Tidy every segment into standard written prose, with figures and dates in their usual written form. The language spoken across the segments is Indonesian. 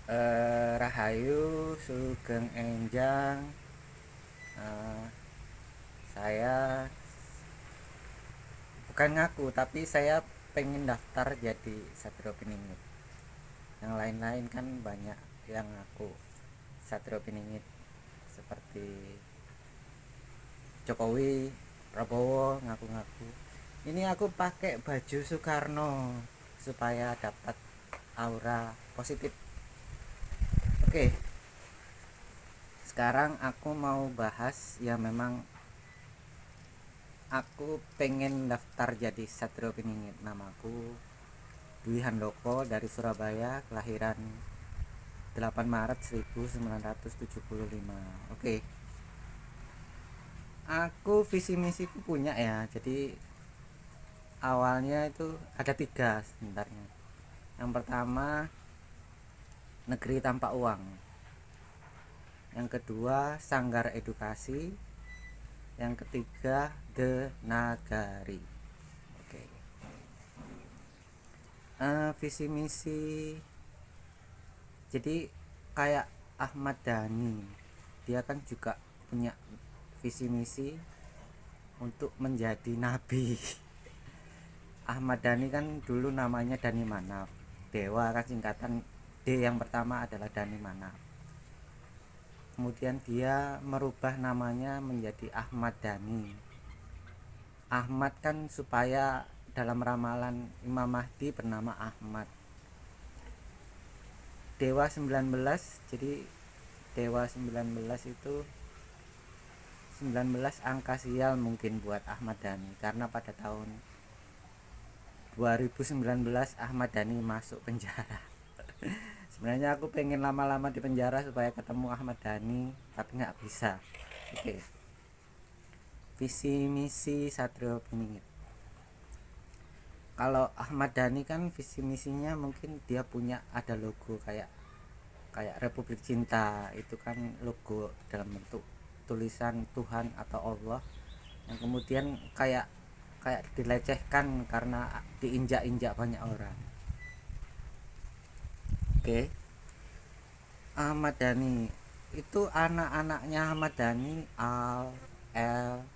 Rahayu Sugeng Enjang. Eh, saya bukan ngaku, tapi saya pengen daftar jadi Satrio Piningit. Yang lain-lain kan banyak yang ngaku Satrio Piningit, seperti Jokowi, Prabowo ngaku-ngaku. Ini aku pakai baju Soekarno supaya dapat aura positif. Oke, sekarang aku mau bahas ya, memang aku pengen daftar jadi Satrio Piningit. Namaku Dwi Handoko dari Surabaya, kelahiran 8 Maret 1975. Oke, aku visi misiku punya ya. Jadi awalnya itu ada tiga sebenarnya. Yang pertama, negeri tanpa uang. Yang kedua, sanggar edukasi. Yang ketiga, The Nagari. Oke. Visi misi, jadi kayak Ahmad Dhani, dia kan juga punya visi misi untuk menjadi nabi. Ahmad Dhani kan dulu namanya Dhani Manaf, dewa kan singkatan. D yang pertama adalah Dhani Manaf. Kemudian dia merubah namanya menjadi Ahmad Dhani. Ahmad kan supaya dalam ramalan Imam Mahdi bernama Ahmad. Dewa 19, jadi Dewa 19 itu 19 angka sial mungkin buat Ahmad Dhani, karena pada tahun 2019 Ahmad Dhani masuk penjara. Sebenarnya aku pengen lama-lama di penjara supaya ketemu Ahmad Dhani, tapi nggak bisa. Oke, visi misi Satrio Piningit. Kalau Ahmad Dhani kan visi misinya mungkin dia punya ada logo kayak kayak Republik Cinta, itu kan logo dalam bentuk tulisan Tuhan atau Allah, yang kemudian kayak kayak dilecehkan karena diinjak-injak banyak orang. Oke, Ahmad Dhani itu anak-anaknya Ahmad Dhani Al, El.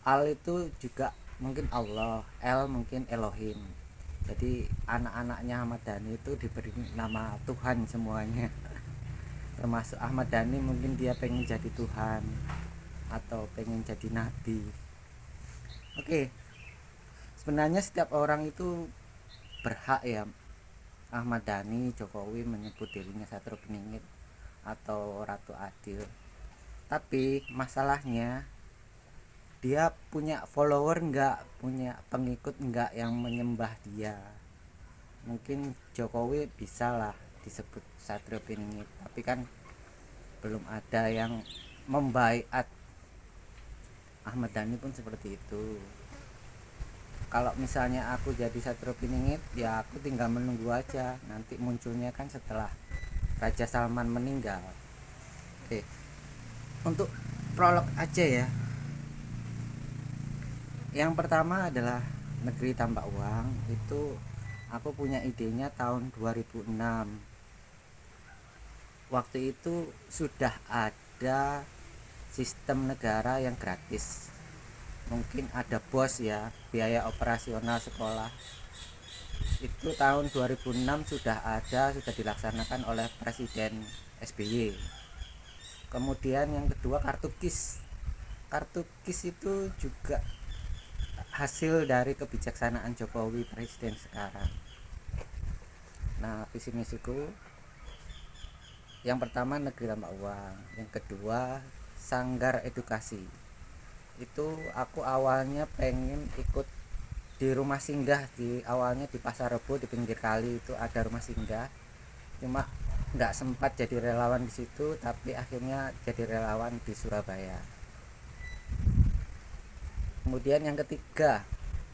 Al itu juga mungkin Allah, El mungkin Elohim. Jadi anak-anaknya Ahmad Dhani itu diberi nama Tuhan semuanya. Termasuk Ahmad Dhani, mungkin dia pengen jadi Tuhan atau pengen jadi nabi. Oke, sebenarnya setiap orang itu berhak ya. Ahmad Dhani, Jokowi menyebut dirinya Satrio Piningit atau Ratu Adil. Tapi masalahnya dia punya follower enggak, punya pengikut enggak yang menyembah dia. Mungkin Jokowi bisa lah disebut Satrio Piningit, tapi kan belum ada yang membaiat. Ahmad Dhani pun seperti itu. Kalau misalnya aku jadi Satrio Piningit, ya aku tinggal menunggu aja, nanti munculnya kan setelah Raja Salman meninggal. Oke, untuk prolog aja ya. Yang pertama adalah negeri tanpa uang. Itu aku punya idenya tahun 2006. Waktu itu sudah ada sistem negara yang gratis. Mungkin ada BOS ya, biaya operasional sekolah. Itu tahun 2006 sudah ada, sudah dilaksanakan oleh Presiden SBY. Kemudian yang kedua, kartu KIS. Kartu KIS itu juga hasil dari kebijaksanaan Jokowi presiden sekarang. Nah, visi misiku yang pertama negeri tanpa uang, yang kedua sanggar edukasi. Itu aku awalnya pengen ikut di rumah singgah, di awalnya di Pasar Rebo di pinggir kali itu ada rumah singgah, cuma nggak sempat jadi relawan di situ, tapi akhirnya jadi relawan di Surabaya. Kemudian yang ketiga,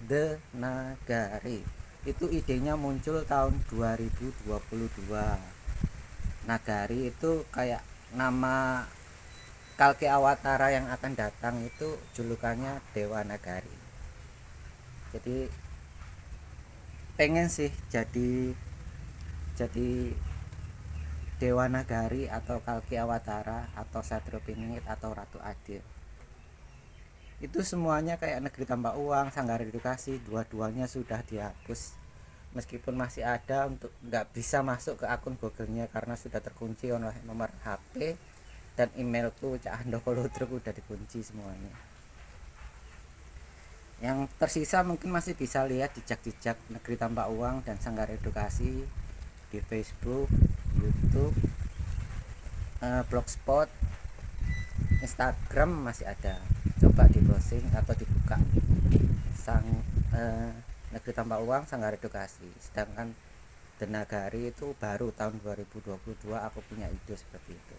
The Nagari. Itu idenya muncul tahun 2022. Nagari itu kayak nama Kalki Awatara yang akan datang, itu julukannya Dewa Nagari. Jadi pengen sih jadi Dewa Nagari atau Kalki Awatara atau Satrio Piningit atau Ratu Adil. Itu semuanya kayak Negeri Tanpa Uang, Sanggar Edukasi, dua-duanya sudah dihapus. Meskipun masih ada, untuk nggak bisa masuk ke akun Google-nya karena sudah terkunci oleh nomor HP, dan emailku Cak Handoko Ludruk udah dikunci semuanya. Yang tersisa mungkin masih bisa lihat jejak-jejak Negeri Tanpa Uang dan Sanggar Edukasi di Facebook, YouTube, Blogspot, Instagram masih ada. Coba di browsing atau dibuka Negeri Tanpa Uang, Sanggar Edukasi. Sedangkan The Nagari itu baru tahun 2022 aku punya ide seperti itu.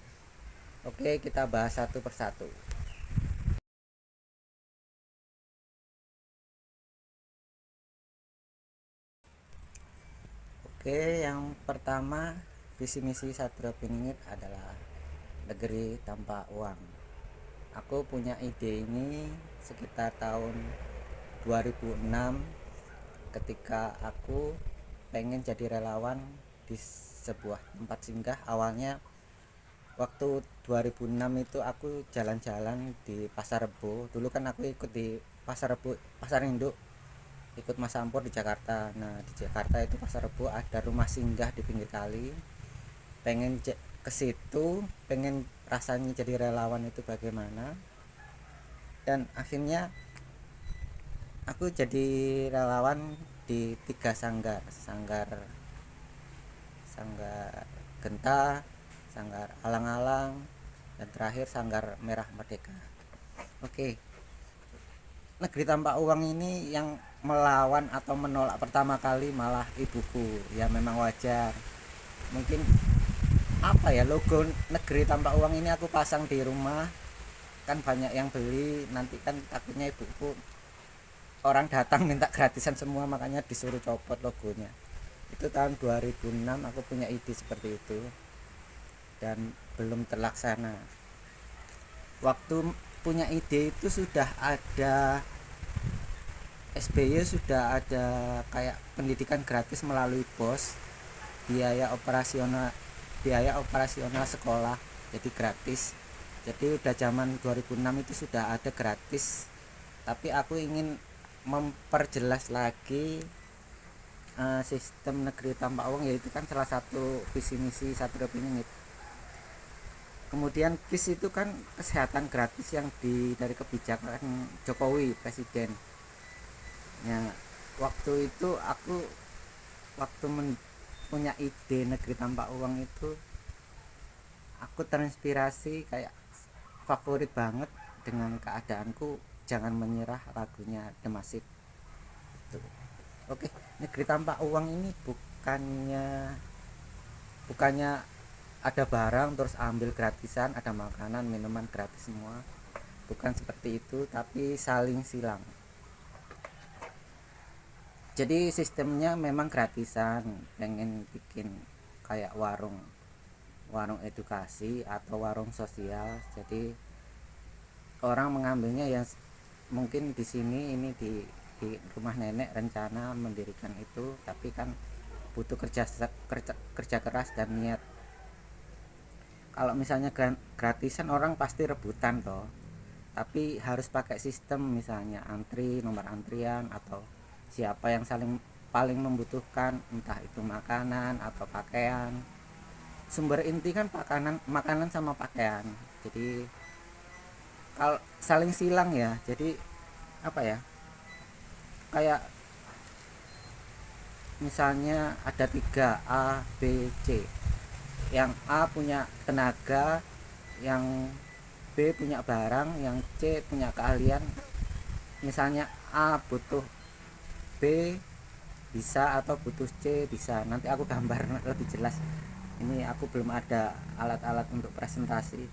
Oke, kita bahas satu persatu. Oke, yang pertama, visi misi Satrio Piningit adalah Negeri Tanpa Uang. Aku punya ide ini sekitar tahun 2006 ketika aku pengen jadi relawan di sebuah tempat singgah. Awalnya waktu 2006 itu aku jalan-jalan di Pasar Rebo. Dulu kan aku ikut di Pasar Rebo, Pasar Induk, ikut Mas Sampur di Jakarta. Nah, di Jakarta itu Pasar Rebo ada rumah singgah di pinggir kali. Pengen ke situ, pengen rasanya jadi relawan itu bagaimana. Dan akhirnya aku jadi relawan di 3 sanggar, sanggar Genta, sanggar Alang-alang, dan terakhir sanggar Merah Merdeka. Oke, Negeri Tanpa Uang ini yang melawan atau menolak pertama kali malah ibuku. Ya memang wajar, mungkin apa ya, logo Negeri Tanpa Uang ini aku pasang di rumah kan banyak yang beli, nanti kan takutnya ibuku orang datang minta gratisan semua, makanya disuruh copot logonya. Itu tahun 2006 aku punya ide seperti itu dan belum terlaksana. Waktu punya ide itu sudah ada SBY, sudah ada kayak pendidikan gratis melalui BOS, biaya operasional sekolah, jadi gratis. Jadi udah zaman 2006 itu sudah ada gratis, tapi aku ingin memperjelas lagi sistem Negeri Tanpa Uang, yaitu kan salah satu visi misi Satrio Piningit. Kemudian KIS itu kan kesehatan gratis yang dari kebijakan Jokowi Presiden. Ya, waktu itu aku punya ide Negeri Tanpa Uang itu, aku terinspirasi kayak favorit banget dengan keadaanku, Jangan Menyerah, lagunya The Massive. Oke, Negeri Tanpa Uang ini bukannya ada barang terus ambil gratisan, ada makanan minuman gratis semua, bukan seperti itu, tapi saling silang. Jadi sistemnya memang gratisan, pengen bikin kayak warung edukasi atau warung sosial. Jadi orang mengambilnya yang mungkin di sini ini di rumah nenek rencana mendirikan itu, tapi kan butuh kerja keras dan niat. Kalau misalnya gratisan orang pasti rebutan toh, tapi harus pakai sistem, misalnya antri, nomor antrian, atau siapa yang paling membutuhkan, entah itu makanan atau pakaian. Sumber inti kan makanan sama pakaian. Jadi kalau saling silang ya, jadi apa ya, kayak misalnya ada 3 A B C, yang A punya tenaga, yang B punya barang, yang C punya keahlian. Misalnya A butuh B bisa, atau butuh C bisa. Nanti aku gambar lebih jelas, ini aku belum ada alat-alat untuk presentasi.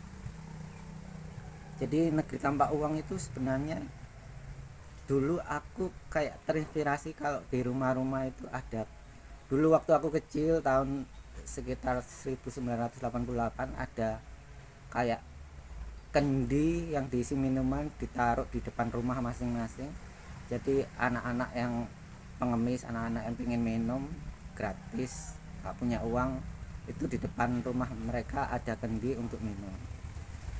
Jadi Negeri Tanpa Uang itu sebenarnya dulu aku kayak terinspirasi kalau di rumah-rumah itu ada. Dulu waktu aku kecil tahun sekitar 1988 ada kayak kendi yang diisi minuman ditaruh di depan rumah masing-masing. Jadi anak-anak yang pengemis, anak-anak yang pengen minum gratis, gak punya uang, itu di depan rumah mereka ada kendi untuk minum.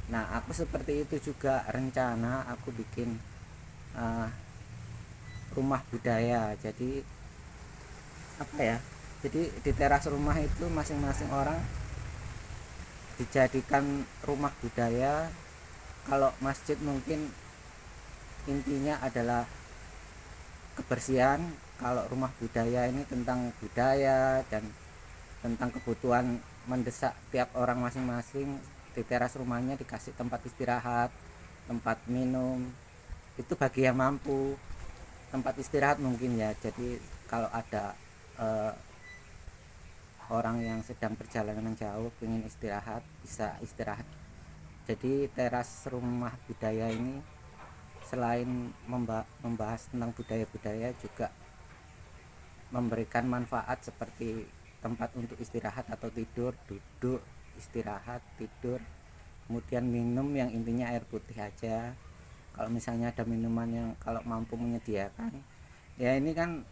Nah aku seperti itu juga, rencana aku bikin uh, rumah budaya. Jadi apa ya, jadi di teras rumah itu masing-masing orang dijadikan rumah budaya. Kalau masjid mungkin intinya adalah kebersihan, kalau rumah budaya ini tentang budaya dan tentang kebutuhan mendesak tiap orang masing-masing. Di teras rumahnya dikasih tempat istirahat, tempat minum, itu bagi yang mampu. Tempat istirahat mungkin ya, jadi kalau ada eh, orang yang sedang perjalanan jauh ingin istirahat bisa istirahat. Jadi teras rumah budaya ini selain membahas tentang budaya-budaya juga memberikan manfaat seperti tempat untuk istirahat atau tidur, duduk, istirahat, tidur, kemudian minum yang intinya air putih aja. Kalau misalnya ada minuman yang kalau mampu menyediakan, ya ini kan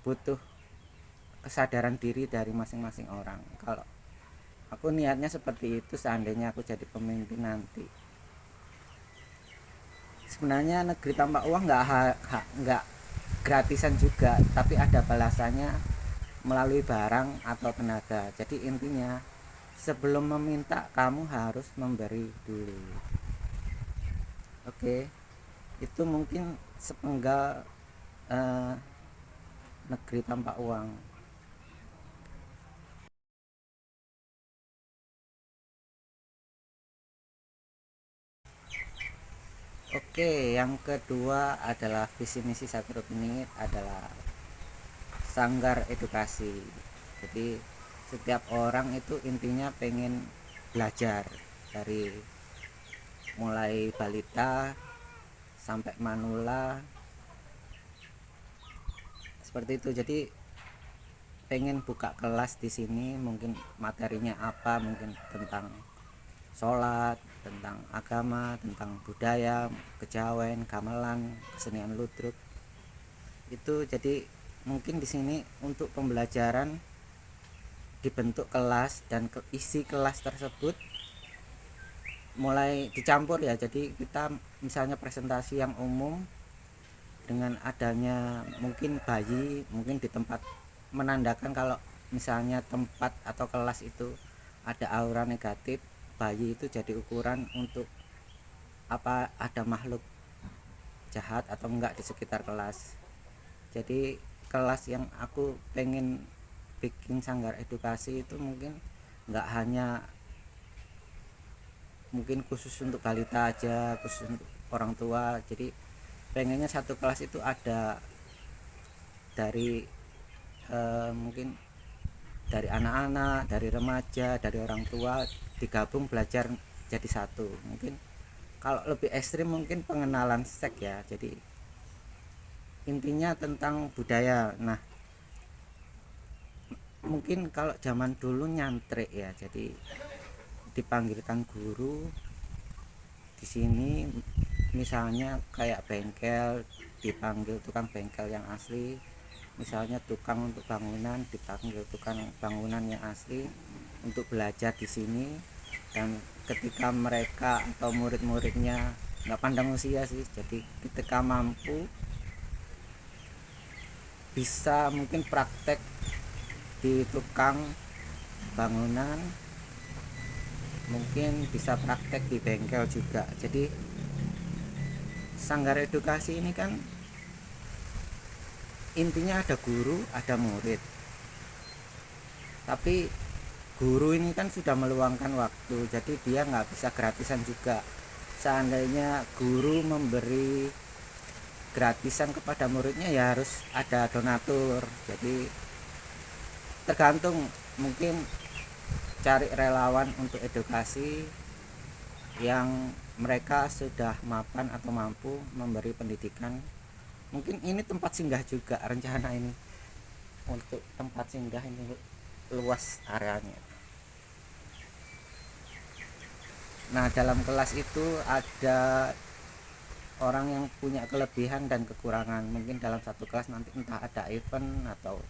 butuh kesadaran diri dari masing-masing orang. Kalau aku niatnya seperti itu seandainya aku jadi pemimpin nanti. Sebenarnya negeri tanpa uang nggak gratisan juga, tapi ada balasannya melalui barang atau tenaga. Jadi intinya sebelum meminta kamu harus memberi dulu. Oke, itu mungkin sepenggal eh, negeri tanpa uang. Oke, yang kedua adalah visi misi satu menit adalah sanggar edukasi. Jadi setiap orang itu intinya pengen belajar dari mulai balita sampai manula seperti itu. Jadi pengen buka kelas di sini, mungkin materinya apa, mungkin tentang sholat, tentang agama, tentang budaya, kejawen, gamelan, kesenian ludruk. Itu jadi mungkin di sini untuk pembelajaran dibentuk kelas dan isi kelas tersebut mulai dicampur ya. Jadi kita misalnya presentasi yang umum dengan adanya mungkin bayi, mungkin di tempat menandakan kalau misalnya tempat atau kelas itu ada aura negatif, bayi itu jadi ukuran untuk apa ada makhluk jahat atau enggak di sekitar kelas. Jadi kelas yang aku pengen bikin sanggar edukasi itu mungkin enggak hanya mungkin khusus untuk balita aja, khusus untuk orang tua. Jadi pengennya satu kelas itu ada dari mungkin dari anak-anak, dari remaja, dari orang tua digabung belajar jadi satu. Mungkin kalau lebih ekstrim mungkin pengenalan seks ya. Jadi intinya tentang budaya. Nah mungkin kalau zaman dulu nyantrik ya, jadi dipanggilkan guru di sini, misalnya kayak bengkel dipanggil tukang bengkel yang asli, misalnya tukang untuk bangunan dipanggil tukang bangunan yang asli untuk belajar di sini. Dan ketika mereka atau murid-muridnya nggak pandang usia sih, jadi ketika mampu bisa mungkin praktek di tukang bangunan, mungkin bisa praktek di bengkel juga. Jadi sanggar edukasi ini kan intinya ada guru ada murid, tapi guru ini kan sudah meluangkan waktu, jadi dia nggak bisa gratisan juga. Seandainya guru memberi gratisan kepada muridnya ya harus ada donatur. Jadi tergantung, mungkin cari relawan untuk edukasi yang mereka sudah mapan atau mampu memberi pendidikan. Mungkin ini tempat singgah juga, rencana ini untuk tempat singgah ini luas areanya. Nah dalam kelas itu ada orang yang punya kelebihan dan kekurangan. Mungkin dalam satu kelas nanti entah ada event atau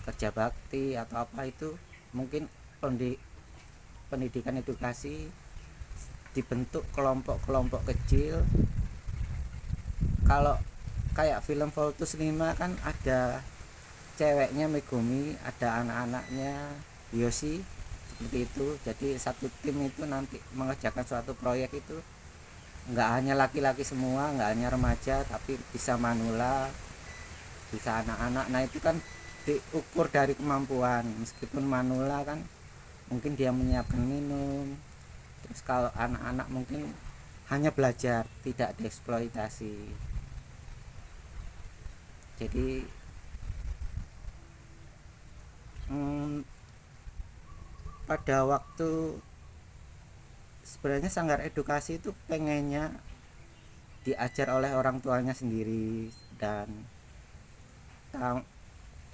kerja bakti atau apa, itu mungkin pendidikan edukasi dibentuk kelompok-kelompok kecil. Kalau kayak film Voltus 5 kan ada ceweknya Megumi, ada anak-anaknya Yoshi, seperti itu. Jadi satu tim itu nanti mengerjakan suatu proyek itu nggak hanya laki-laki semua, nggak hanya remaja, tapi bisa manula, bisa anak-anak. Nah itu kan diukur dari kemampuan. Meskipun manula kan mungkin dia menyiapkan minum, terus kalau anak-anak mungkin hanya belajar, tidak dieksploitasi. Jadi pada waktu sebenarnya Sanggar Edukasi itu pengennya diajar oleh orang tuanya sendiri, dan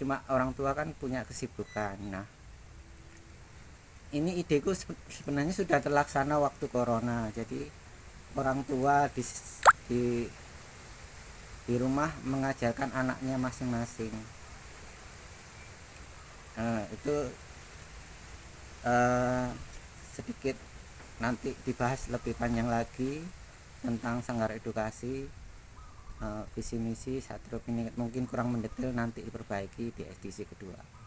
cuma orang tua kan punya kesibukan. Nah ini ideku sebenarnya sudah terlaksana waktu corona. Jadi orang tua di, di rumah mengajarkan anaknya masing-masing. Itu sedikit nanti dibahas lebih panjang lagi tentang Sanggar Edukasi, visi misi Satrio Piningit. Mungkin kurang mendetail, nanti diperbaiki di edisi kedua.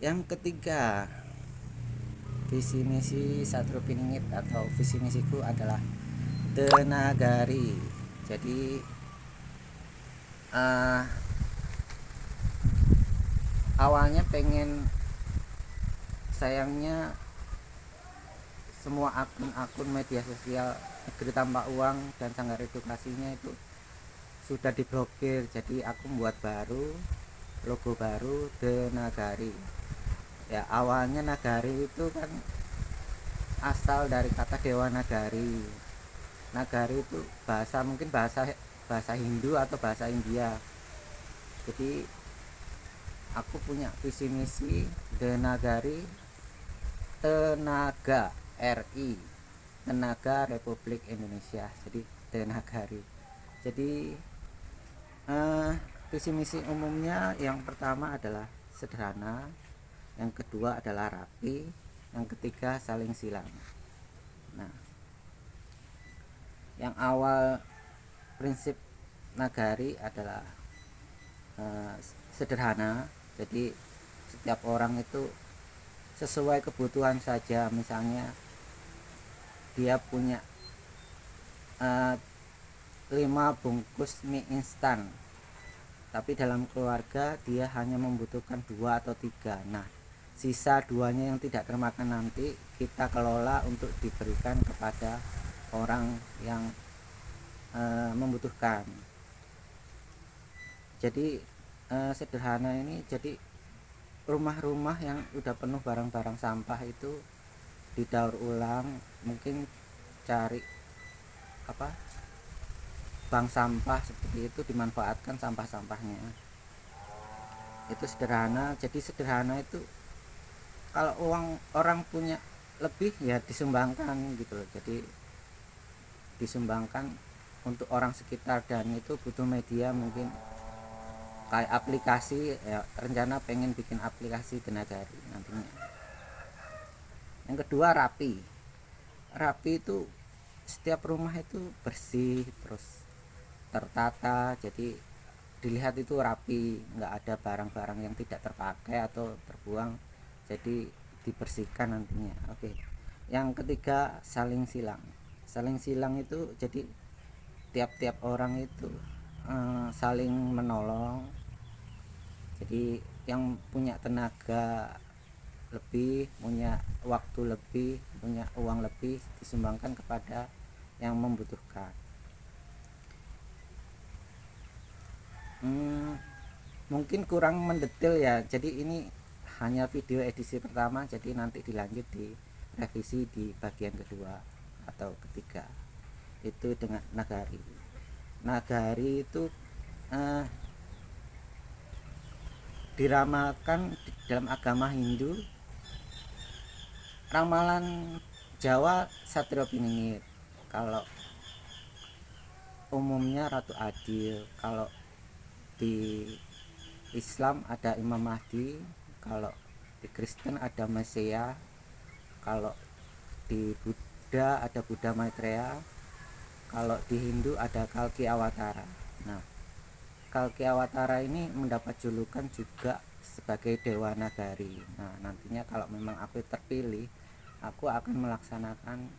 Yang ketiga, visi misi Satrio Piningit atau visi misiku adalah Tenagari. Jadi awalnya pengen, sayangnya semua akun-akun media sosial Negeri Tanpa Uang dan Sanggar Edukasinya itu sudah diblokir. Jadi aku membuat baru, logo baru, The Nagari. Ya awalnya Nagari itu kan asal dari kata Dewa Nagari. Nagari itu bahasa, mungkin bahasa Hindu atau bahasa India. Jadi aku punya visi misi The Nagari, Tenaga RI, Tenaga Republik Indonesia. Jadi The Nagari. Jadi visi misi umumnya yang pertama adalah sederhana, yang kedua adalah rapi, yang ketiga saling silang. Nah, yang awal prinsip Nagari adalah sederhana. Jadi setiap orang itu sesuai kebutuhan saja. Misalnya dia punya 5 bungkus mie instan, tapi dalam keluarga dia hanya membutuhkan 2 atau 3. Nah sisa 2-nya yang tidak termakan nanti kita kelola untuk diberikan kepada orang yang membutuhkan. Jadi sederhana ini, jadi rumah-rumah yang udah penuh barang-barang sampah itu didaur ulang, mungkin cari bank sampah seperti itu, dimanfaatkan sampah-sampahnya. Itu sederhana. Jadi sederhana itu kalau orang punya lebih ya disumbangkan gitu loh. Jadi disumbangkan untuk orang sekitar, dan itu butuh media, mungkin kayak aplikasi ya, rencana pengen bikin aplikasi Tenagari nantinya. Yang kedua rapi itu setiap rumah itu bersih, terus tertata, jadi dilihat itu rapi, nggak ada barang-barang yang tidak terpakai atau terbuang, jadi dibersihkan nantinya. Oke. Yang ketiga saling silang itu jadi tiap-tiap orang itu saling menolong. Jadi yang punya tenaga lebih, punya waktu lebih, punya uang lebih, disumbangkan kepada yang membutuhkan. Mungkin kurang mendetail ya, jadi ini hanya video edisi pertama, jadi nanti dilanjut di revisi di bagian kedua atau ketiga. Itu dengan Nagari itu diramalkan dalam agama Hindu, ramalan Jawa Satrio Piningit. Kalau umumnya Ratu Adil. Kalau di Islam ada Imam Mahdi, kalau di Kristen ada Mesia, kalau di Buddha ada Buddha Maitreya, kalau di Hindu ada Kalki Awatara. Nah, Kalki Awatara ini mendapat julukan juga sebagai Dewa Nagari. Nah, nantinya kalau memang aku terpilih, aku akan melaksanakan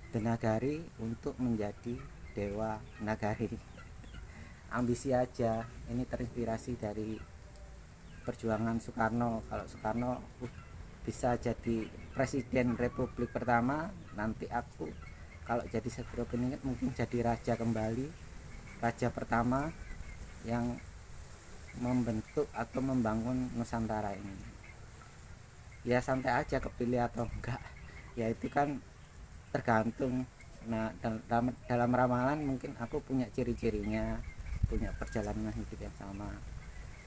Denagari untuk menjadi Dewa Nagari. Ambisi aja, ini terinspirasi dari perjuangan Soekarno. Kalau Soekarno bisa jadi presiden Republik pertama, nanti aku kalau jadi Satrio Piningit mungkin jadi raja kembali, raja pertama yang membentuk atau membangun Nusantara ini. Ya santai aja kepilih atau enggak, ya itu kan tergantung. Nah, dalam ramalan mungkin aku punya ciri-cirinya, punya perjalanan hidup yang sama.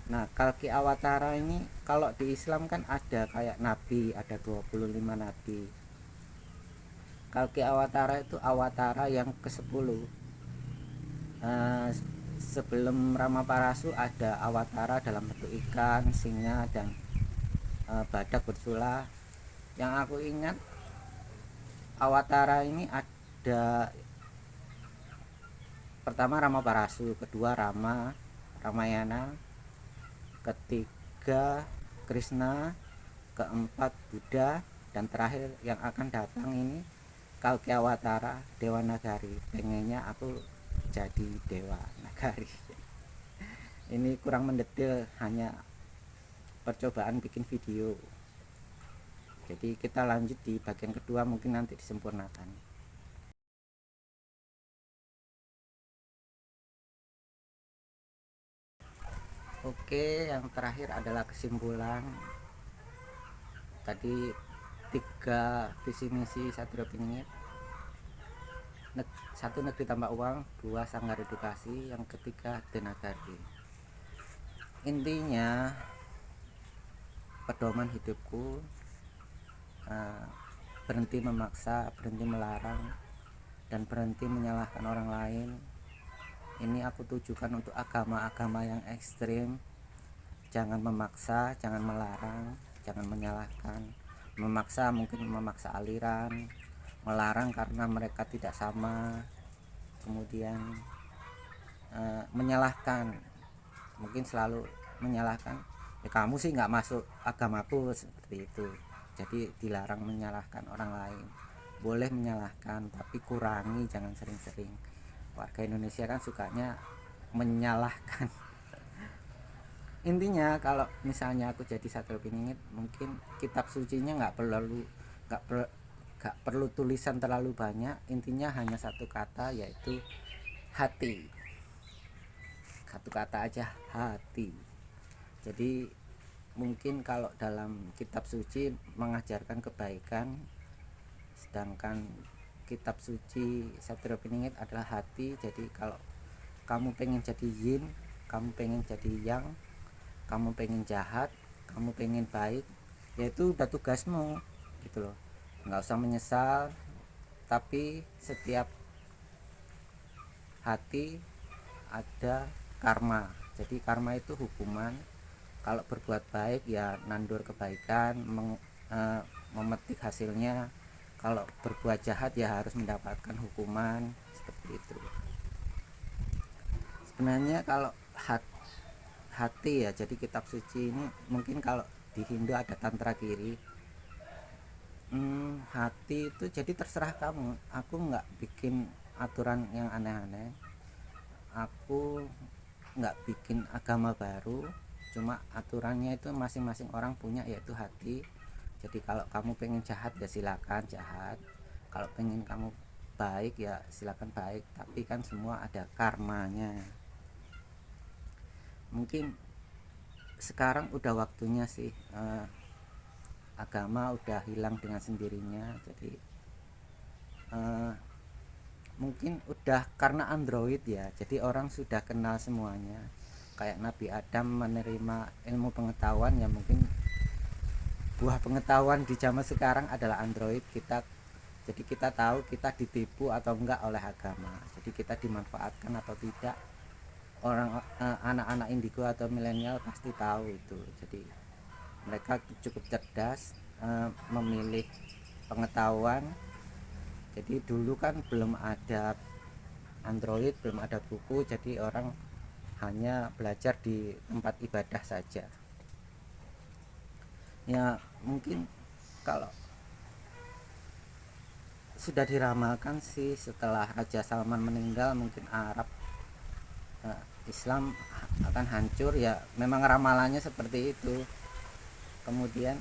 Nah, Kalki Awatara ini kalau di Islam kan ada kayak nabi, ada 25 nabi. Kalki Awatara itu awatara yang ke-10. Sebelum Ramaparasu ada awatara dalam bentuk ikan, singa, dan badak bersula. Yang aku ingat awatara ini ada pertama Ramaparasu, kedua Ramayana, ketiga Krishna, keempat Buddha, dan terakhir yang akan datang ini Kalki Awatara, Dewa Nagari. Pengennya aku jadi Dewa Nagari. Ini kurang mendetail, hanya percobaan bikin video. Jadi kita lanjut di bagian kedua, mungkin nanti disempurnakan. Oke, yang terakhir adalah kesimpulan. Tadi 3 visi misi Satrio Piningit. 1 negeri tanpa uang, 2 sanggar edukasi, yang ketiga Denagari. Intinya pedoman hidupku, berhenti memaksa, berhenti melarang, dan berhenti menyalahkan orang lain. Ini aku tujukan untuk agama-agama yang ekstrim. Jangan memaksa, jangan melarang, jangan menyalahkan. Memaksa mungkin memaksa aliran, melarang karena mereka tidak sama. Kemudian menyalahkan, mungkin selalu menyalahkan, ya kamu sih nggak masuk agamaku, seperti itu. Jadi dilarang menyalahkan orang lain. Boleh menyalahkan, tapi kurangi, jangan sering-sering. Warga Indonesia kan sukanya menyalahkan. Intinya kalau misalnya aku jadi Satrio Piningit, mungkin kitab sucinya nggak perlu tulisan terlalu banyak. Intinya hanya satu kata, yaitu hati. Satu kata aja, hati. Jadi mungkin kalau dalam kitab suci mengajarkan kebaikan, sedangkan kitab suci Satrio Piningit adalah hati. Jadi kalau kamu pengen jadi yin, kamu pengen jadi yang, kamu pengen jahat, kamu pengen baik, yaitu udah tugasmu gitu loh. Nggak usah menyesal, tapi setiap hati ada karma. Jadi karma itu hukuman. Kalau berbuat baik ya nandur kebaikan, memetik hasilnya. Kalau berbuat jahat ya harus mendapatkan hukuman, seperti itu. Sebenarnya kalau hati ya, jadi kitab suci ini mungkin kalau di Hindu ada tantra kiri. Hati itu jadi terserah kamu. Aku nggak bikin aturan yang aneh-aneh, aku nggak bikin agama baru, cuma aturannya itu masing-masing orang punya, yaitu hati. Jadi kalau kamu pengen jahat ya silakan jahat, kalau pengen kamu baik ya silakan baik, tapi kan semua ada karmanya. Mungkin sekarang udah waktunya sih, agama udah hilang dengan sendirinya. Jadi mungkin udah karena Android ya, jadi orang sudah kenal semuanya. Kayak Nabi Adam menerima ilmu pengetahuan, ya mungkin buah pengetahuan di zaman sekarang adalah Android. Kita Jadi kita tahu kita ditipu atau enggak oleh agama, jadi kita dimanfaatkan atau tidak. Anak-anak indigo atau milenial pasti tahu itu. Jadi mereka cukup cerdas, memilih pengetahuan. Jadi dulu kan belum ada Android, belum ada buku, jadi orang hanya belajar di tempat ibadah saja. Ya mungkin kalau sudah diramalkan sih, setelah Raja Salman meninggal mungkin Islam akan hancur, ya memang ramalannya seperti itu. Kemudian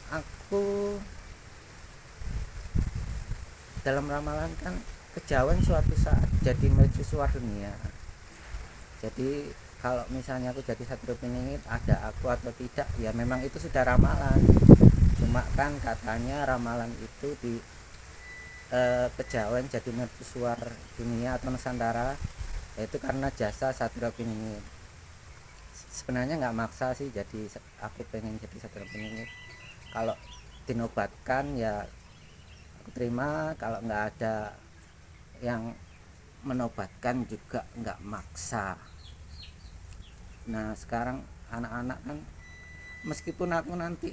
aku dalam ramalan kan kejawen suatu saat jadi mercusuar dunia. Jadi kalau misalnya aku jadi Satrio Piningit, ada aku atau tidak, ya memang itu sudah ramalan. Cuma kan katanya ramalan itu di kejawen jadi mercusuar dunia atau Nusantara, yaitu karena jasa Satrio Piningit. Sebenarnya nggak maksa sih, jadi aku pengen jadi Satrio Piningit. Kalau dinobatkan ya aku terima, kalau nggak ada yang menobatkan juga nggak maksa. Nah sekarang anak-anak kan, meskipun aku nanti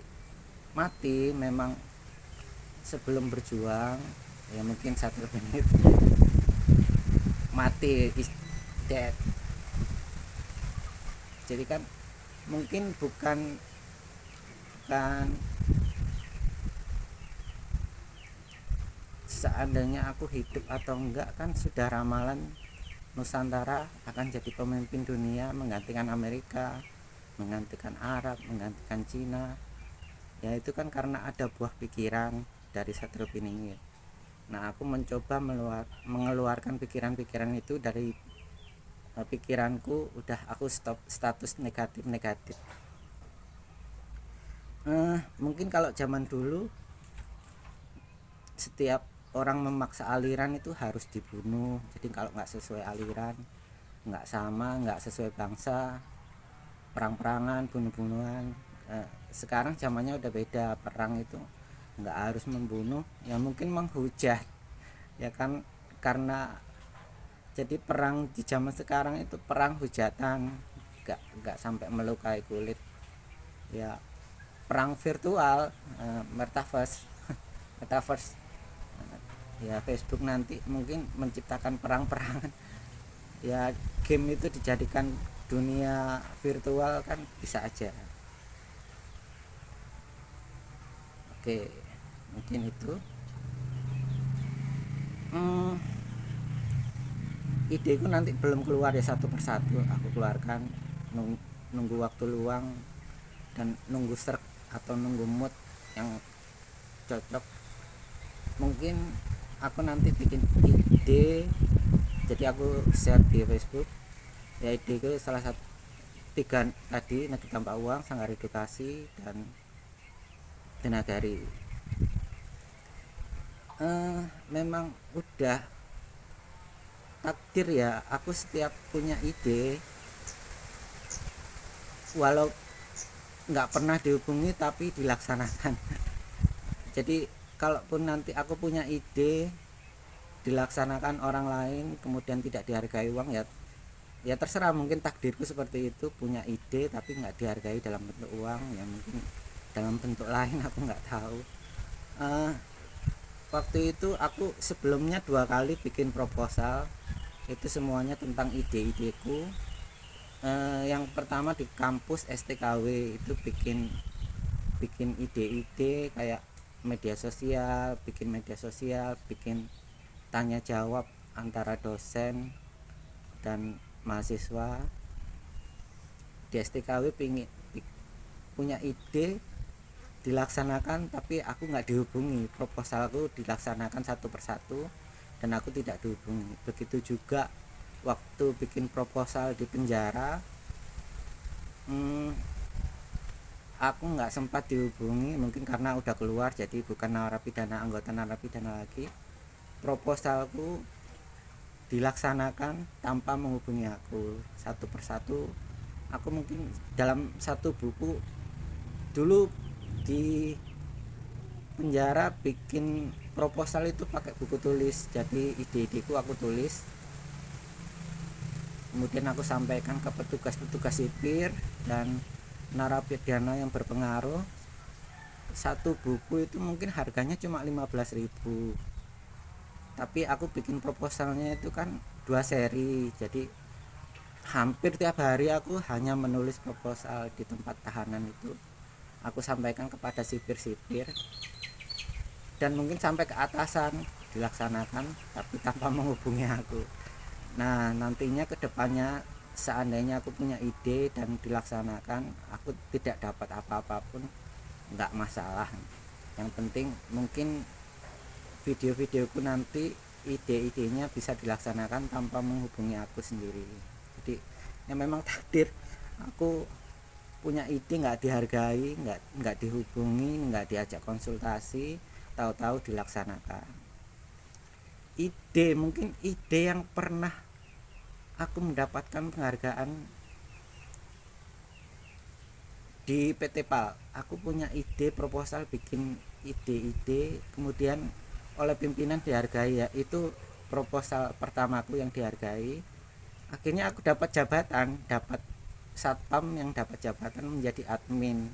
mati, memang sebelum berjuang ya mungkin 1 menit mati is dead. Jadi kan mungkin bukan seandainya aku hidup atau enggak, kan sudah ramalan Nusantara akan jadi pemimpin dunia, menggantikan Amerika, menggantikan Arab, menggantikan Cina. Ya itu kan karena ada buah pikiran dari Satrio Piningit. Nah aku mencoba mengeluarkan pikiran-pikiran itu dari pikiranku. Udah aku stop status negatif. Mungkin kalau zaman dulu setiap orang memaksa aliran itu harus dibunuh. Jadi kalau nggak sesuai aliran, nggak sama, nggak sesuai bangsa, perang-perangan, bunuh-bunuhan. Sekarang zamannya udah beda, perang itu nggak harus membunuh, ya mungkin menghujat, ya kan, karena jadi perang di zaman sekarang itu perang hujatan, nggak sampai melukai kulit, ya perang virtual, metaverse metaverse. Ya Facebook nanti mungkin menciptakan perang-perangan. Ya game itu dijadikan dunia virtual kan bisa aja. Oke, mungkin itu ideku nanti belum keluar ya, satu persatu aku keluarkan. Nunggu waktu luang dan nunggu serk atau nunggu mood yang cocok. Mungkin aku nanti bikin ide, jadi aku share di Facebook. Ya ideku salah satu 3 tadi: negeri tanpa uang, sanggar edukasi, dan denagari. Memang udah takdir ya, aku setiap punya ide walau nggak pernah dihubungi tapi dilaksanakan. Jadi kalaupun nanti aku punya ide dilaksanakan orang lain kemudian tidak dihargai uang, ya terserah. Mungkin takdirku seperti itu, punya ide tapi nggak dihargai dalam bentuk uang, ya mungkin dalam bentuk lain aku nggak tahu. Waktu itu aku sebelumnya 2 kali bikin proposal, itu semuanya tentang ide-ideku. Yang pertama di kampus STKW itu bikin ide-ide kayak bikin media sosial, bikin tanya jawab antara dosen dan mahasiswa. Di STKW punya ide dilaksanakan, tapi aku nggak dihubungi. Proposalku dilaksanakan satu persatu dan aku tidak dihubungi. Begitu juga waktu bikin proposal di penjara, aku nggak sempat dihubungi, mungkin karena udah keluar jadi bukan anggota narapidana lagi. Proposalku dilaksanakan tanpa menghubungi aku satu persatu. Aku mungkin dalam satu buku dulu di penjara bikin proposal itu pakai buku tulis. Jadi ide-ideku aku tulis, kemudian aku sampaikan ke petugas-petugas sipir dan narapidana yang berpengaruh. Satu buku itu mungkin harganya cuma 15.000, tapi aku bikin proposalnya itu kan 2 seri, jadi hampir tiap hari aku hanya menulis proposal di tempat tahanan itu. Aku sampaikan kepada sipir-sipir dan mungkin sampai ke atasan, dilaksanakan tapi tanpa menghubungi aku. Nah, nantinya kedepannya seandainya aku punya ide dan dilaksanakan, aku tidak dapat apa-apa pun nggak masalah. Yang penting mungkin video-videoku nanti ide-idenya bisa dilaksanakan tanpa menghubungi aku sendiri. Jadi ya memang takdir, aku punya ide nggak dihargai, nggak dihubungi, nggak diajak konsultasi, tahu-tahu dilaksanakan. Ide, mungkin ide yang pernah aku mendapatkan penghargaan di PT PAL. Aku punya ide proposal bikin ide-ide, kemudian oleh pimpinan dihargai, ya itu proposal pertamaku yang dihargai. Akhirnya aku dapat jabatan, dapat satpam yang dapat jabatan menjadi admin,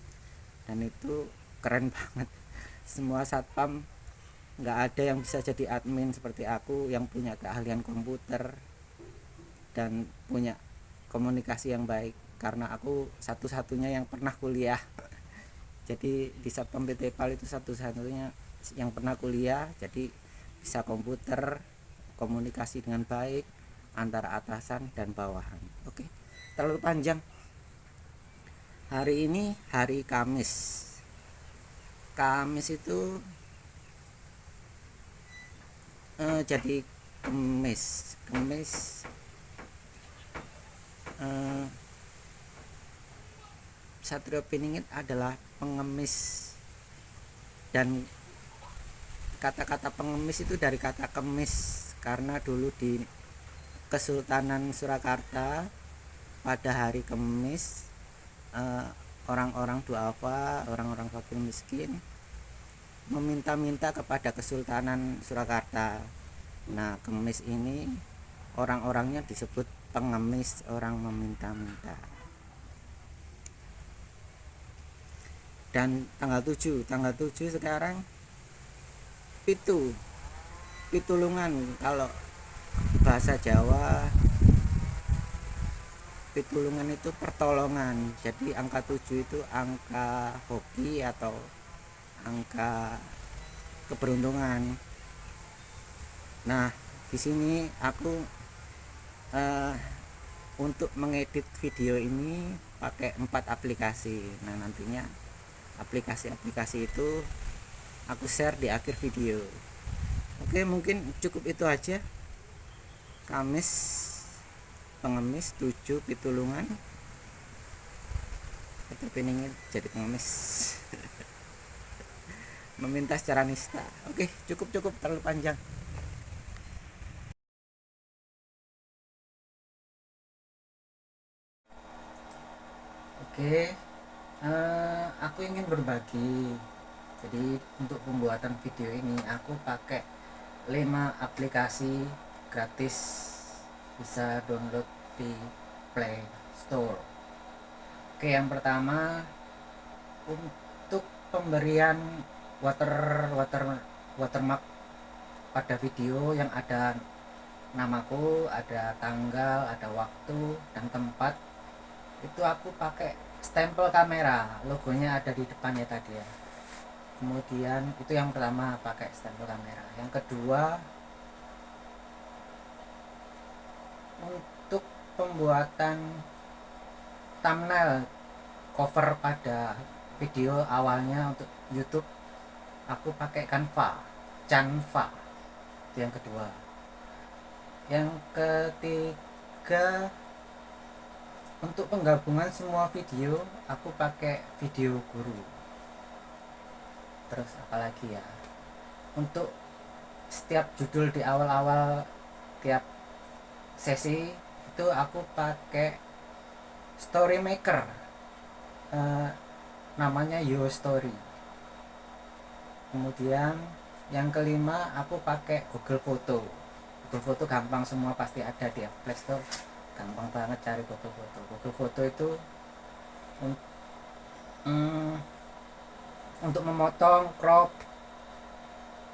dan itu keren banget. Semua satpam nggak ada yang bisa jadi admin seperti aku yang punya keahlian komputer dan punya komunikasi yang baik, karena aku satu-satunya yang pernah kuliah. Jadi di satpam PT PAL itu satu-satunya yang pernah kuliah, jadi bisa komputer, komunikasi dengan baik antara atasan dan bawahan. Oke, terlalu panjang. Hari ini hari Kamis. Kamis itu jadi Kemis. Satrio Piningit adalah pengemis, dan kata-kata pengemis itu dari kata kemis, karena dulu di Kesultanan Surakarta pada hari Kemis orang-orang duafa, orang-orang fakir miskin meminta-minta kepada Kesultanan Surakarta. Nah, Kemis ini orang-orangnya disebut pengemis, orang meminta-minta. Dan tanggal 7 sekarang pitulungan, kalau bahasa Jawa pitulungan itu pertolongan. Jadi angka 7 itu angka hoki atau angka keberuntungan. Nah, di sini aku untuk mengedit video ini pakai 4 aplikasi. Nah, nantinya aplikasi-aplikasi itu aku share di akhir video. Oke, mungkin cukup itu aja. Kamis pengemis, 7 pitulungan, Piningit jadi pengemis. Meminta secara nista. Oke, cukup terlalu panjang. Oke, aku ingin berbagi. Jadi untuk pembuatan video ini aku pakai 5 aplikasi gratis, bisa download di Play Store. Oke, yang pertama untuk pemberian watermark pada video yang ada namaku, ada tanggal, ada waktu dan tempat, itu aku pakai stempel kamera, logonya ada di depannya tadi ya. Kemudian itu yang pertama, pakai stempel kamera. Yang kedua, untuk pembuatan thumbnail cover pada video awalnya untuk YouTube, aku pakai Canva. Itu yang kedua. Yang ketiga, untuk penggabungan semua video aku pakai Video Guru. Terus apalagi ya, untuk setiap judul di awal-awal tiap sesi itu aku pakai Story Maker, namanya Yo Story. Kemudian yang kelima aku pakai Google Foto. Google Foto gampang, semua pasti ada di Play Store, gampang banget cari Google Foto. Google Foto itu mm, untuk memotong, crop,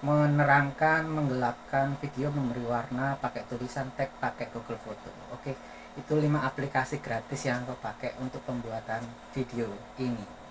menerangkan, menggelapkan video, memberi warna, pakai tulisan tag, pakai Google Foto. Oke, itu 5 aplikasi gratis yang aku pakai untuk pembuatan video ini.